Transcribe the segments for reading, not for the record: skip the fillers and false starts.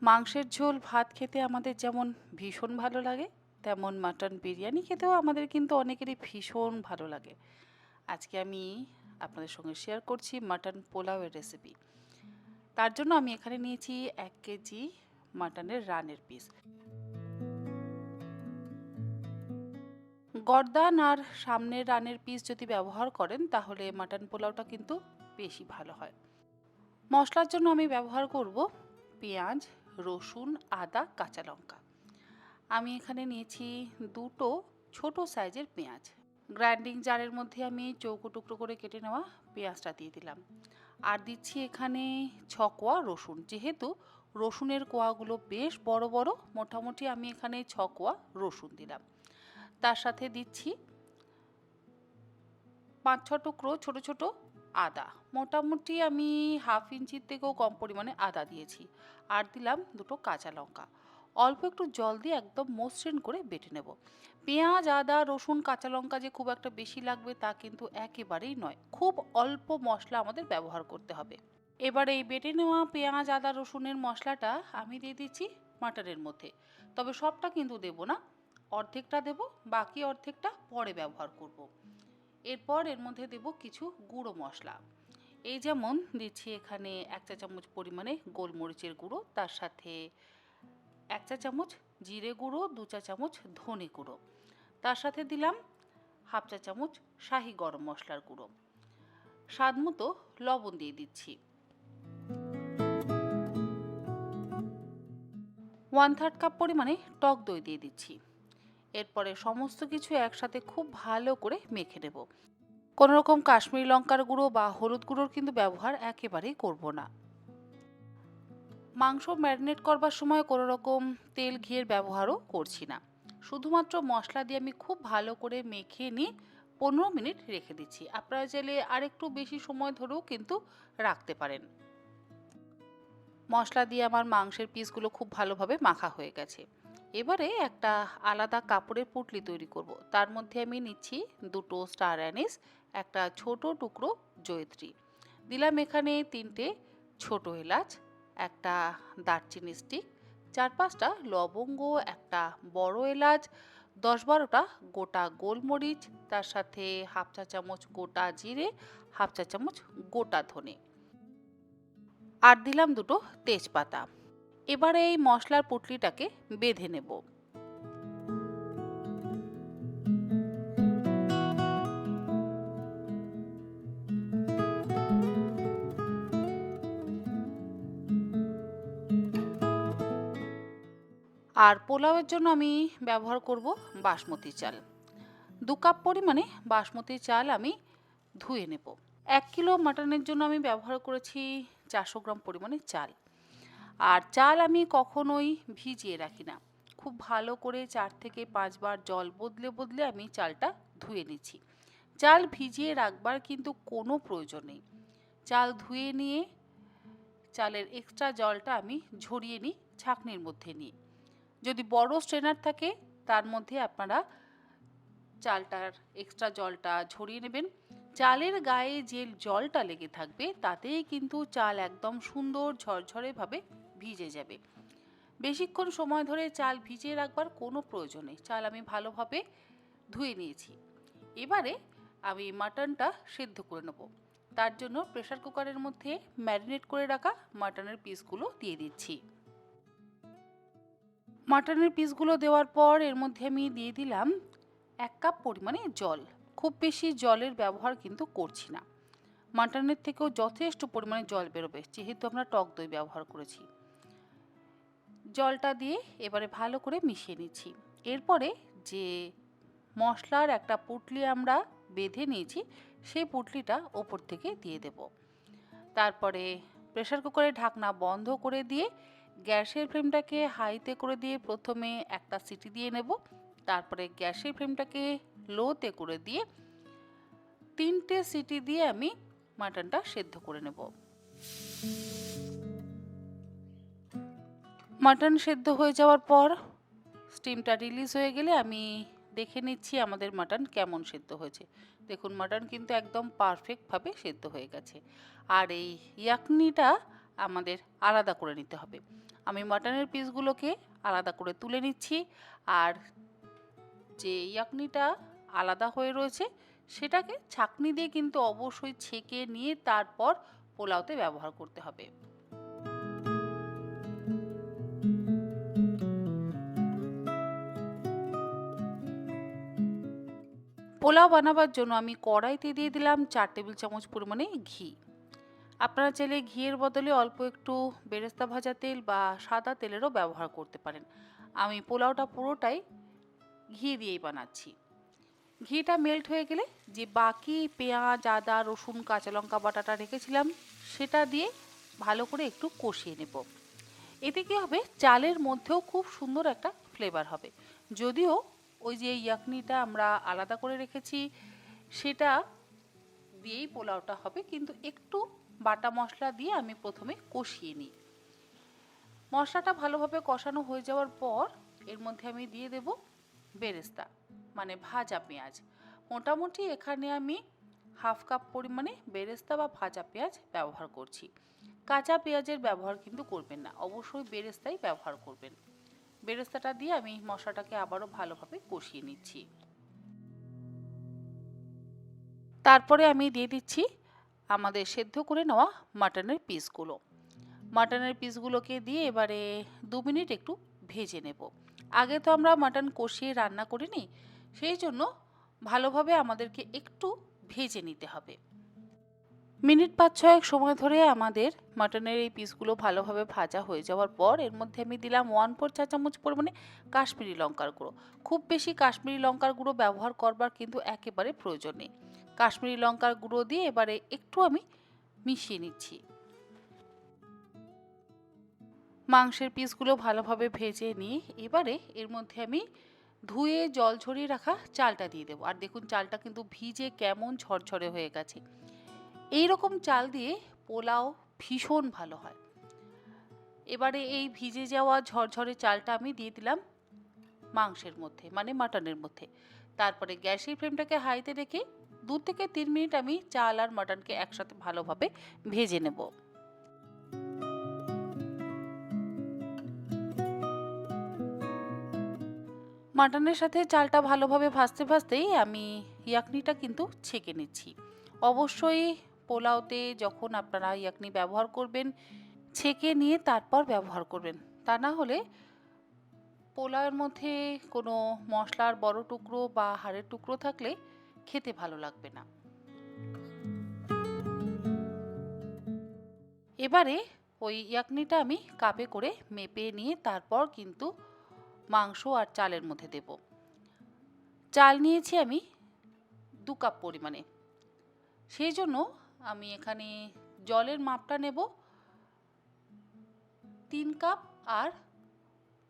মাংসের ঝোল ভাত খেতে আমাদের যেমন ভীষণ ভালো লাগে, তেমন মাটন বিরিয়ানি খেতেও আমাদের কিন্তু অনেকেরই ভীষণ ভালো লাগে। আজকে আমি আপনাদের সঙ্গে শেয়ার করছি মাটন পোলাওয়ের রেসিপি। তার জন্য আমি এখানে নিয়েছি 1 কেজি মাটনের রানের পিস। গর্দান আর সামনের রানের পিস যদি ব্যবহার করেন তাহলে মাটন পোলাওটা কিন্তু বেশি ভালো হয়। মশলার জন্য আমি ব্যবহার করব পেঁয়াজ, রসুন, আদা, কাঁচা লঙ্কা। আমি এখানে নিয়েছি দুটো ছোট সাইজের পেঁয়াজ। গ্রাইন্ডিং জারের মধ্যে আমি চৌকো টুকরো করে কেটে নেওয়া পেঁয়াজটা দিয়ে দিলাম। আর দিচ্ছি এখানে 6 কোয়া রসুন। যেহেতু রসুনের কোয়াগুলো বেশ বড় বড়, মোটামুটি আমি এখানে 6 কোয়া রসুন দিলাম। তার সাথে দিচ্ছি 5-6 টুকরো ছোট ছোট আদা। মোটামুটি আমি হাফ ইঞ্চির থেকেও কম পরিমাণে আদা দিয়েছি। আর দিলাম দুটো কাঁচা লঙ্কা। অল্প একটু জল দিয়ে একদম মসৃণ করে বেটে নেব। পেঁয়াজ, আদা, রসুন, কাঁচা লঙ্কা যে খুব একটা বেশি লাগবে তা কিন্তু একেবারেই নয়। খুব অল্প মশলা আমাদের ব্যবহার করতে হবে। এবার এই বেটে নেওয়া পেঁয়াজ, আদা, রসুনের মশলাটা আমি দিয়ে দিচ্ছি মাটনের মধ্যে। তবে সবটা কিন্তু দেব না, অর্ধেকটা দেব, বাকি অর্ধেকটা পরে ব্যবহার করব। এরপর এর মধ্যে দেব কিছু গুঁড়ো মশলা। এই যেমন দিচ্ছি এখানে 1 চা চামচ পরিমাণে গোলমরিচের গুঁড়ো, তার সাথে 1 চা চামচ জিরে গুঁড়ো, 2 চা চামচ ধনে গুঁড়ো, তার সাথে দিলাম হাফ 1 চা চামচ শাহি গরম মশলার গুঁড়ো। স্বাদ মতো লবণ দিয়ে দিচ্ছি। 1/3 কাপ পরিমাণে টক দই দিয়ে দিচ্ছি। এরপরে সমস্ত কিছু একসাথে খুব ভালো করে মেখে নেব। কোনো রকম কাশ্মীরি লঙ্কার গুঁড়ো বা হলুদ গুঁড়োর কিন্তু ব্যবহার একেবারেই করব না। মাংস ম্যারিনেট করবার সময় কোনো রকম তেল ঘিয়ের ব্যবহারও করছি না। শুধুমাত্র মশলা দিয়ে আমি খুব ভালো করে মেখে নিয়ে 15 মিনিট রেখে দিচ্ছি। আপনারা চাইলে আরেকটু বেশি সময় ধরেও কিন্তু রাখতে পারেন। মশলা দিয়ে আমার মাংসের পিসগুলো খুব ভালোভাবে মাখা হয়ে গেছে। এবারে একটা আলাদা কাপড়ের পুঁটলি তৈরি করব। তার মধ্যে আমি নিচ্ছি দুটো স্টার অ্যানিস, একটা ছোট টুকরো জয়িত্রী, দিলাম এখানে 3টে ছোট এলাচ, একটা দারচিনি স্টিক, 4-5টা লবঙ্গ, একটা বড় এলাচ, 10-12টা গোটা গোলমরিচ, তার সাথে হাফ 1/2 চামচ গোটা জিরে, হাফ 1/2 চামচ গোটা ধনে, আর দিলাম দুটো তেজপাতা। এবারে এই মশলার পুঁটলিটাকে বেঁধে নেব। আর পোলাওয়ের জন্য আমি ব্যবহার করব বাসমতি চাল। 2 কাপ পরিমাণে বাসমতি চাল আমি ধুয়ে নেব। 1 কিলো মাটনের জন্য আমি ব্যবহার করেছি 400 গ্রাম পরিমাণে চাল। আর চাল আমি কখনোই ভিজিয়ে রাখি না। খুব ভালো করে 4 থেকে 5 বার জল বদলে বদলে আমি চালটা ধুয়ে নিচ্ছি। চাল ভিজিয়ে রাখবার কিন্তু কোনো প্রয়োজন নেই। চাল ধুয়ে নিয়ে চালের এক্সট্রা জলটা আমি ঝরিয়ে নিই ছাঁকনির মধ্যে নিয়ে। যদি বড় স্ট্রেনার থাকে তার মধ্যে আপনারা চালটার এক্সট্রা জলটা ঝরিয়ে নেবেন। চালের গায়ে যে জলটা লেগে থাকবে তাতেই কিন্তু চাল একদম সুন্দর ঝরঝরেভাবে ভিজে যাবে। বেশিক্ষণ সময় ধরে চাল ভিজিয়ে রাখবার কোনো প্রয়োজন নেই। চাল আমি ভালোভাবে ধুয়ে নিয়েছি। এবারে আমি মাটনটা সেদ্ধ করে নেব। তার জন্য প্রেসার কুকারের মধ্যে ম্যারিনেট করে রাখা মাটনের পিসগুলো দিয়ে দিচ্ছি। মাটনের পিসগুলো দেওয়ার পর এর মধ্যে আমি দিয়ে দিলাম 1 কাপ পরিমাণে জল। খুব বেশি জলের ব্যবহার কিন্তু করছি না। মাটনের থেকেও যথেষ্ট পরিমাণে জল বেরোবে যেহেতু আমরা টক দই ব্যবহার করেছি। জলটা দিয়ে এবারে ভালো করে মিশিয়ে নিচ্ছি। এরপরে যে মশলার একটা পুঁটলি আমরা বেঁধে নিয়েছি সেই পুঁটলিটা ওপর থেকে দিয়ে দেব। তারপরে প্রেসার কুকারের ঢাকনা বন্ধ করে দিয়ে গ্যাসের ফ্লেমটাকে হাইতে করে দিয়ে প্রথমে একটা সিটি দিয়ে নেব। তারপরে গ্যাসের ফ্লেমটাকে লোতে করে দিয়ে 3টে সিটি দিয়ে আমি মাটনটা সেদ্ধ করে নেব। মাটন সেদ্ধ হয়ে যাওয়ার পর স্টিমটা রিলিজ হয়ে গেলে আমি দেখে নিচ্ছি আমাদের মাটন কেমন সেদ্ধ হয়েছে। দেখুন মাটন কিন্তু একদম পারফেক্টভাবে সেদ্ধ হয়ে গেছে। আর এই ইয়াকনিটা আমাদের আলাদা করে নিতে হবে। আমি মাটনের পিসগুলোকে আলাদা করে তুলে নিচ্ছি, আর যে ইয়াকনিটা আলাদা হয়ে রয়েছে সেটাকে ছাঁকনি দিয়ে কিন্তু অবশ্যই ছেঁকে নিয়ে তারপর পোলাওতে ব্যবহার করতে হবে। পোলাও বানাবার জন্য আমি কড়াইতে দিয়ে দিলাম 4 টেবিল চামচ পরিমাণে ঘি। আপনারা চাইলে ঘিয়ের বদলে অল্প একটু বেরেস্তা ভাজা তেল বা সাদা তেলেরও ব্যবহার করতে পারেন। আমি পোলাওটা পুরোটাই ঘি দিয়েই বানাচ্ছি। ঘিটা মেল্ট হয়ে গেলে যে বাকি পেঁয়াজ, আদা, রসুন, কাঁচা লঙ্কা বাটাটা রেখেছিলাম সেটা দিয়ে ভালো করে একটু কষিয়ে নেব। এতে কি হবে, চালের মধ্যেও খুব সুন্দর একটা ফ্লেভার হবে। যদিও ওই যে ইয়াকনিটা আমরা আলাদা করে রেখেছি সেটা দিয়েই পোলাওটা হবে, কিন্তু একটু বাটা মশলা দিয়ে আমি প্রথমে কষিয়ে নিই। মশলাটা ভালোভাবে কষানো হয়ে যাওয়ার পর এর মধ্যে আমি দিয়ে দেব বেরেস্তা, মানে ভাজা পেঁয়াজ। মোটামুটি এখানে আমি হাফ কাপ পরিমাণে বেরেস্তা বা ভাজা পেঁয়াজ ব্যবহার করছি। কাঁচা পেঁয়াজের ব্যবহার কিন্তু করবেন না, অবশ্যই বেরেস্তাই ব্যবহার করবেন। বেরেস্তাটা দিয়ে আমি মশলাটাকে আবারও ভালোভাবে কষিয়ে নিচ্ছি। তারপরে আমি দিয়ে দিচ্ছি আমাদের সেদ্ধ করে নেওয়া মাটনের পিসগুলো। মাটনের পিসগুলোকে দিয়ে এবারে 2 মিনিট একটু ভেজে নেব। আগে তো আমরা মাটন কষিয়ে রান্না করিনি, সেই জন্য ভালোভাবে আমাদেরকে একটু ভেজে নিতে হবে। মিনিট 5-6 সময় ধরে আমাদের মাটনের এই পিসগুলো ভালোভাবে ভাজা হয়ে যাওয়ার পর এর মধ্যে আমি দিলাম 1/4 চা চামচ পরিমাণে কাশ্মীরি লঙ্কার গুঁড়ো। খুব বেশি কাশ্মীরি লঙ্কার গুঁড়ো ব্যবহার করবার কিন্তু একেবারে প্রয়োজন নেই। কাশ্মীরি লঙ্কার গুঁড়ো দিয়ে এবারে একটু আমি মিশিয়ে নিচ্ছি। মাংসের পিসগুলো ভালোভাবে ভেজে নিয়ে এবারে এর মধ্যে আমি ধুয়ে জল ঝরিয়ে রাখা চালটা দিয়ে দেবো। আর দেখুন চালটা কিন্তু ভিজে কেমন ঝরঝরে হয়ে গেছে। এই রকম চাল দিয়ে পোলাও ভীষণ ভালো হয়। এবারে এই ভিজে যাওয়া ঝরঝরে চালটা আমি দিয়ে দিলাম মাংসের মধ্যে, মানে মাটনের মধ্যে। তারপরে গ্যাসের ফ্লেমটাকে হাইতে রেখে 2 থেকে 3 মিনিট আমি চাল আর মাটনকে একসাথে ভালোভাবে ভেজে নেব। মাটনের সাথে চালটা ভালোভাবে ভাজতে ভাজতেই আমি ইয়াকনিটা কিন্তু ছেঁকে নিচ্ছি। অবশ্যই পোলাওতে যখন আপনারা ইয়াকনি ব্যবহার করবেন ছেঁকে নিয়ে তারপর ব্যবহার করবেন, তা না হলে পোলাওয়ের মধ্যে কোনো মশলার বড় টুকরো বা হাড়ের টুকরো থাকলে খেতে ভালো লাগবে না। এবারে ওই ইয়াকনিটা আমি কাপে করে মেপে নিয়ে তারপর কিন্তু মাংস আর চালের মধ্যে দেব। চাল নিয়েছি আমি 2 কাপ পরিমাণে, সেই জন্য আমি এখানে জলের মাপটা নেব 3 কাপ আর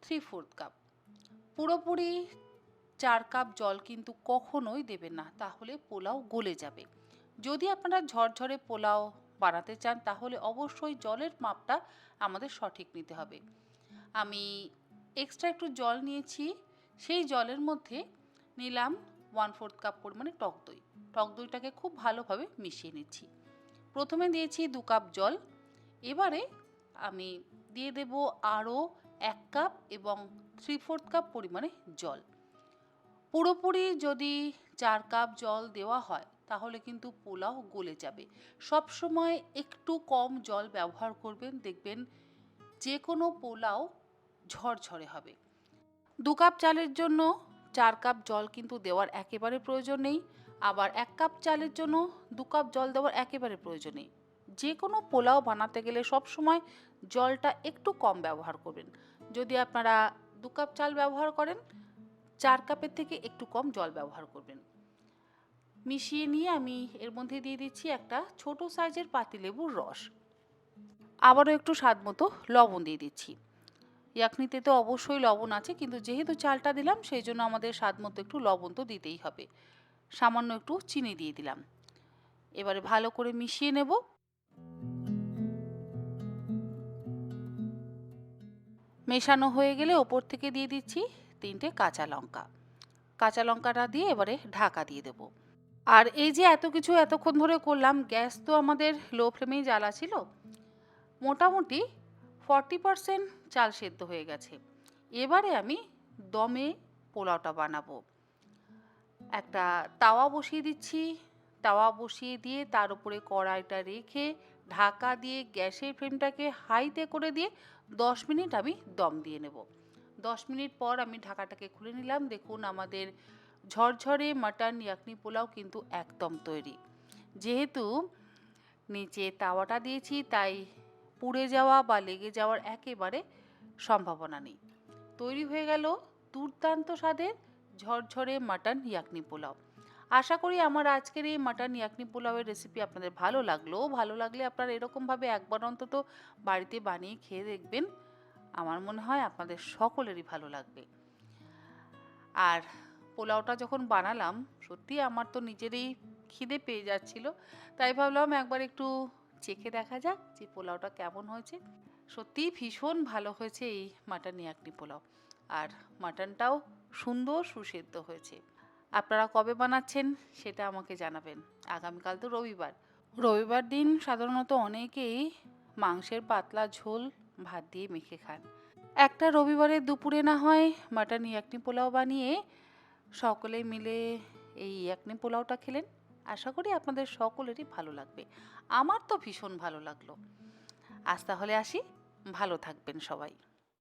3/4 কাপ। পুরোপুরি 4 কাপ জল কিন্তু কখনোই দেবেন না, তাহলে পোলাও গলে যাবে। যদি আপনারা ঝরঝরে পোলাও বানাতে চান তাহলে অবশ্যই জলের মাপটা আমাদের সঠিক নিতে হবে। আমি এক্সট্রা একটু জল নিয়েছি, সেই জলের মধ্যে নিলাম 1/4 কাপ পরিমাণে টক দই। টক দইটাকে খুব ভালোভাবে মিশিয়ে নিচ্ছি। প্রথমে দিয়েছি 2 কাপ জল, এবারে আমি দিয়ে দেব আরও 1 কাপ এবং 3/4 কাপ পরিমাণে জল। পুরোপুরি যদি 4 কাপ জল দেওয়া হয় তাহলে কিন্তু পোলাও গলে যাবে। সব সময় একটু কম জল ব্যবহার করবেন, দেখবেন যে কোনো পোলাও ঝরঝরে হবে। 2 কাপ চালের জন্য 4 কাপ জল কিন্তু দেওয়ার একেবারে প্রয়োজন নেই, আবার 1 কাপ চালের জন্য 2 কাপ জল দেওয়ার একেবারে প্রয়োজন নেই। যে কোনো পোলাও বানাতে গেলে সব সময় জলটা একটু কম ব্যবহার করবেন। যদি আপনারা 2 কাপ চাল ব্যবহার করেন 4 কাপের থেকে একটু কম জল ব্যবহার করবেন। মিশিয়ে নিয়ে আমি এর মধ্যে দিয়ে দিচ্ছি একটা ছোট সাইজের পাতিলেবুর রস। আবারও একটু স্বাদ মতো লবণ দিয়ে দিচ্ছি। ইয়াকনিতে তো অবশ্যই লবণ আছে, কিন্তু যেহেতু চালটা দিলাম সেই জন্য আমাদের স্বাদ মতো একটু লবণ তো দিতেই হবে। সামান্য একটু চিনি দিয়ে দিলাম। এবারে ভালো করে মিশিয়ে নেব। মেশানো হয়ে গেলে ওপর থেকে দিয়ে দিচ্ছি 3টে কাঁচা লঙ্কা। কাঁচা লঙ্কাটা দিয়ে এবারে ঢাকা দিয়ে দেব। আর এই যে এত কিছু এতক্ষণ ধরে করলাম, গ্যাস তো আমাদের লো ফ্লেমেই জ্বালা ছিল। মোটামুটি 40% চাল সেদ্ধ হয়ে গেছে। এবারে আমি দমে পোলাওটা বানাবো। একটা তাওয়া বসিয়ে দিচ্ছি। তাওয়া বসিয়ে দিয়ে তার উপরে কড়াইটা রেখে ঢাকা দিয়ে গ্যাসের ফ্লেমটাকে হাইতে করে দিয়ে 10 মিনিট আমি দম দিয়ে নেব। 10 মিনিট পর আমি ঢাকাটাকে খুলে নিলাম। দেখুন আমাদের ঝরঝরে মাটন ইয়াকনি পোলাও কিন্তু একদম তৈরি। যেহেতু নিচে তাওয়াটা দিয়েছি তাই পুড়ে যাওয়া বা লেগে যাওয়ার একেবারে সম্ভাবনা নেই। তৈরি হয়ে গেল দুর্দান্ত স্বাদের ঝরঝরে মাটন ইয়াকনি পোলাও। আশা করি আমার আজকের এই মাটন ইয়াকনি পোলাওয়ের রেসিপি আপনাদের ভালো লাগলো। ভালো লাগলে আপনারা এরকমভাবে একবার অন্তত বাড়িতে বানিয়ে খেয়ে দেখবেন। আমার মনে হয় আপনাদের সকলেরই ভালো লাগবে। আর পোলাওটা যখন বানালাম সত্যি আমার তো নিজেরই খিদে পেয়ে যাচ্ছিল, তাই ভাবলাম একবার একটু চেখে দেখা যাক যে পোলাওটা কেমন হয়েছে। সত্যিই ভীষণ ভালো হয়েছে এই মাটন ইয়াকনি পোলাও। আর মাটনটাও সুন্দর সুসেদ্ধ হয়েছে। আপনারা কবে বানাচ্ছেন সেটা আমাকে জানাবেন। আগামীকাল তো রবিবার। রবিবার দিন সাধারণত অনেকেই মাংসের পাতলা ঝোল ভাত দিয়ে মেখে খান। একটা রবিবারের দুপুরে না হয় মাটন ইয়াকনি পোলাও বানিয়ে সকলে মিলে এই ইয়াকনি পোলাওটা খেলেন। আশা করি আপনাদের সকলেরই ভালো লাগবে। আমার তো ভীষণ ভালো লাগলো। আজ তাহলে আসি। ভালো থাকবেন সবাই।